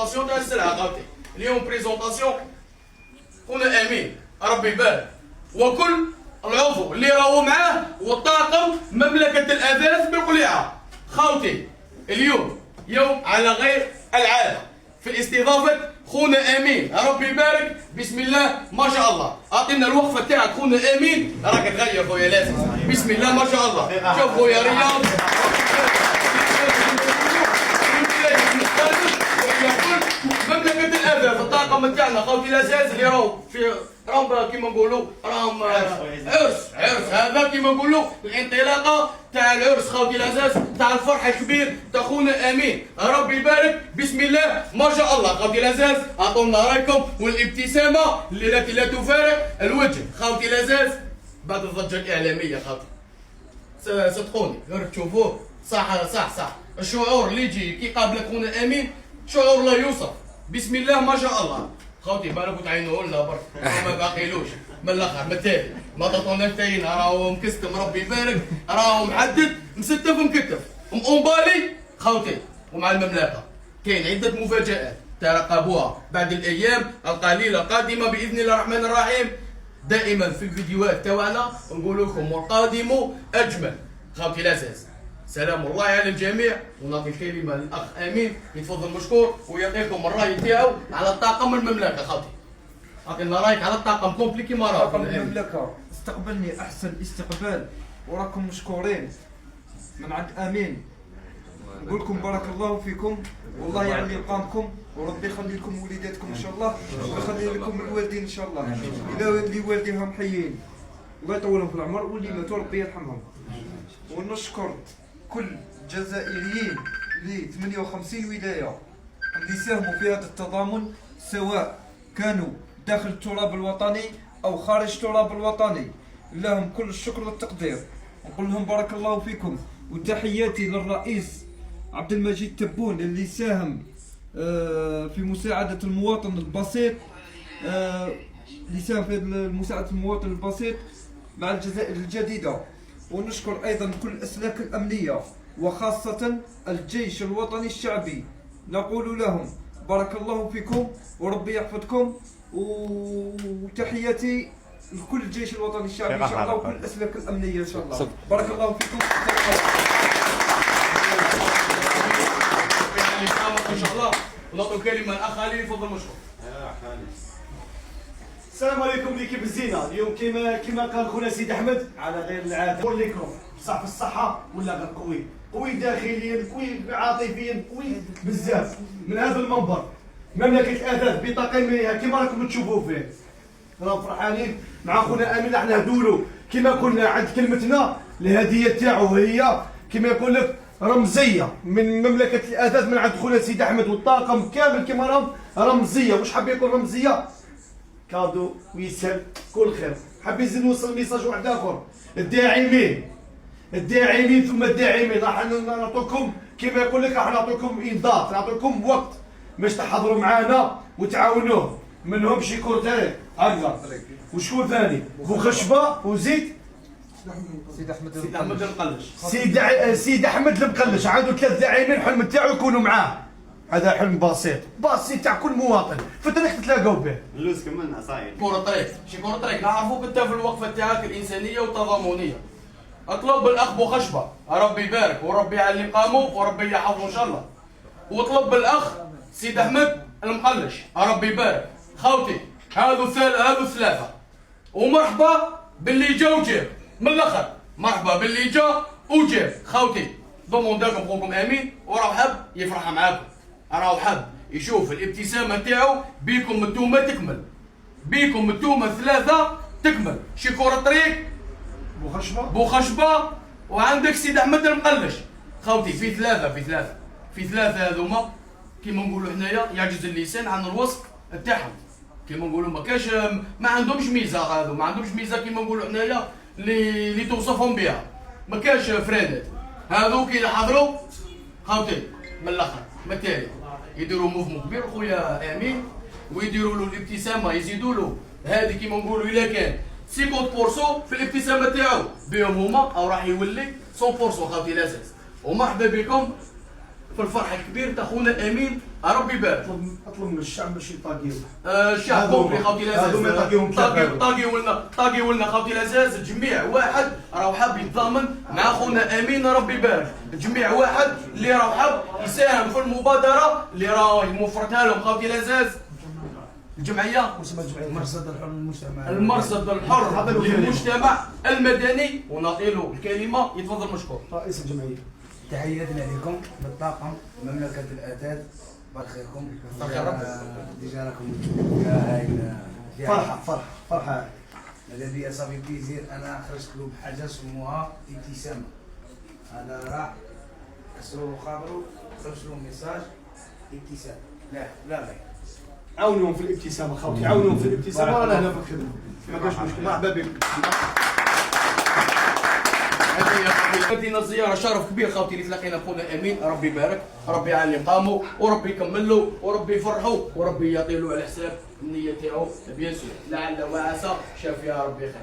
بريزونطاسيون تاع السلعه خاوتي. اليوم بريزونطاسيون خونا امين ربي يبارك وكل العضو اللي راهو معاه والطاقم مملكه الاثاث بالقليعه. خاوتي اليوم يوم على غير العاده في استضافه خونا امين ربي يبارك. بسم الله ما شاء الله. اعطينا الوقفه تاعك خونا امين، راك تغير خويا لازم. بسم الله ما شاء الله. شوف خويا رياض مملكة الأثاث الطاقم تاعنا خوتي الأساس اللي راهم كيما نقولوا راهم عرس هذا كيما نقولوا الانطلاقة تاع العرس خوتي الأساس تاع الفرح الكبير تاع خونا أمين ربي يبارك. بسم الله ما شاء الله خوتي الأساس. أعطونا رايكم والابتسامة التي لا تفارق الوجه خوتي الأساس بعد الضجة الإعلامية خوتي. صدقوني غير تشوفوه صح الشعور اللي يجي كي قابلك خونا امين شعور لا يوصف. بسم الله ما شاء الله. خوتي بالك تعينوه لنا برك ما باقيلوش من الاخر من التالي ما تعطوناش تاين راهو مكستم ربي يبارك راهو محدد مستف مكتف مأمبالي خوتي. ومع المملكه كاين عده مفاجآت ترقبوها بعد الايام القليله القادمه باذن الله الرحمن الرحيم. دائما في الفيديوهات تاعنا نقول لكم والقادم اجمل خوتي الاساس. سلام الله على الجميع ونعطي الكلمه للاخ امين يتفضل مشكور ويعطيكم الراي تاعو على الطاقم المملكه. خاطي اعطينا رايك على الطاقم كومبلي كيما راه. طاقم المملكه استقبلني احسن استقبال وراكم مشكورين من عند امين. نقول لكم بارك الله فيكم والله يعلي قامكم وربي يخلي لكم وليداتكم ان شاء الله ويخلي لكم الوالدين ان شاء الله. اللي والدينهم حيين الله يطولهم في العمر واللي ماتوا ربي يرحمهم. ونشكر كل الجزائريين ل 58 ولايه اللي ساهموا في هذا التضامن سواء كانوا داخل التراب الوطني او خارج التراب الوطني. لهم كل الشكر والتقدير نقول لهم بارك الله فيكم. وتحياتي للرئيس عبد المجيد تبون اللي ساهم في مساعدة المواطن البسيط مساعدة المواطن البسيط مع الجزائر الجديدة. ونشكر أيضا كل الأسلاك الأمنية وخاصة الجيش الوطني الشعبي. نقول لهم بارك الله فيكم وربي يحفظكم. وتحياتي لكل الجيش الوطني الشعبي إن شاء الله وكل الأسلاك الأمنية إن شاء الله. بارك الله فيكم. ان شاء الله ونعطي الكلمه الاخ علي يفضل مشكور. السلام عليكم ليكيب الزينه. اليوم كما قال خونا سيد احمد على غير العاده نقول لكم بصح في الصحه ولا غير قوي داخليا قوي عاطفيا قوي بزاف من هذا المنبر. مملكه الاثاث بتقييمها كما راكم تشوفوا فيه راهم فرحانين مع خونا امين. احنا هدولو كما قلنا عند كلمتنا الهديه تاعو هي كما يقول لك رمزيه من مملكه الاثاث من عند خونا سيد احمد والطاقم كامل كما راهم رمزيه. واش حاب يكون رمزيه؟ كادو ويسهل كل خير. حاب يزيد نوصل ميساج واحد اخر الداعمين ثم الداعمين راح نعطوكم كما يقول لك راح نعطوكم انذار نعطوكم وقت باش تحضروا معنا وتعاونوه. منهم شكور ثاني هكذا وشكون ثاني بوخشبه وزيد سيد احمد المقلش. سيد احمد المقلش عنده 3 داعمين الحلم تاعو يكونوا معاه. هذا حلم بسيط تاع كل مواطن في الطريق تتلاقاو به. اللوز كمان عصاير كرة طريق شي كرة طريق نعرفوك انت في الوقفة تاعك الإنسانية والتضامنية. اطلب بالأخ بوخشبة ربي يبارك وربي يعلي قامه وربي يحفظه إن شاء الله. واطلب بالأخ سيد أحمد المقلش ربي يبارك. خوتي هذو 3 ومرحبا باللي جا وجاب من الآخر. مرحبا باللي جا وجاب خوتي. ضمنداكم خوكم أمين وراه حب يفرح معاكم. راهو حب يشوف الابتسامه تاعو بيكم انتوما تكمل. بيكم انتوما 3 تكمل. شي كرة طريق بوخشبه وعندك سيد احمد المقلش. خوتي في ثلاثه هذوما كيما نقولوا حنايا يعجز اللسان عن الوصف تاعهم. كيما نقولوا ما عندهمش ميزه. هذو ما عندهمش ميزه كيما نقولوا حنايا اللي توصفهم بها. ما كاش فريندات هذو كي يحضروا خوتي من الاخر مثالي يديروا موفمون كبير خويا امين ويديروا له الابتسامه يزيدوا له هذه كيما نقولوا الا كان 50% في الابتسامه تاعو بهم هما او راح يولي 100% خوتي الاساس. ومرحبا بكم في الفرح الكبير تاع خونا امين ربي يبارك. اطلب من الشعب باش يطاقيو. الشعب كومبلي خاوتي العزاز هذوما يطاقيوهم طاقيو لنا خاوتي العزاز. جميع واحد راه حاب يتضامن مع خونا امين ربي يبارك. جميع واحد اللي راه حاب يساهم في المبادره اللي راه موفرتها لهم خاوتي العزاز الجمعيه المرصد الحر للمجتمع. المرصد الحر للمجتمع المدني. ونعطي له الكلمه يتفضل مشكور. رئيس الجمعيه. تحياتنا لكم بالطاقم مملكة الأتات بخيركم. ديجا راكم فرحه. ماذا بيا صافي بليزير. انا خرجت له بحاجه سموها ابتسامه. انا راح كسروا خاطرو خرجت له ميساج ابتسامه. لا غير. عاونوهم في الابتسامه خوتي، عاونوهم في الابتسامه. رانا هنا في الخدمه ما كاش مشكل. مرحبا بكم. هذه الزياره شرف كبير خاوتي اللي تلاقينا خونا امين ربي يبارك. ربي يعلي مقامه وربي يكمل له وربي يفرحه وربي يعطي له على حساب النيه تاعو بيان سور. لعل وعسى شاف يا ربي خير.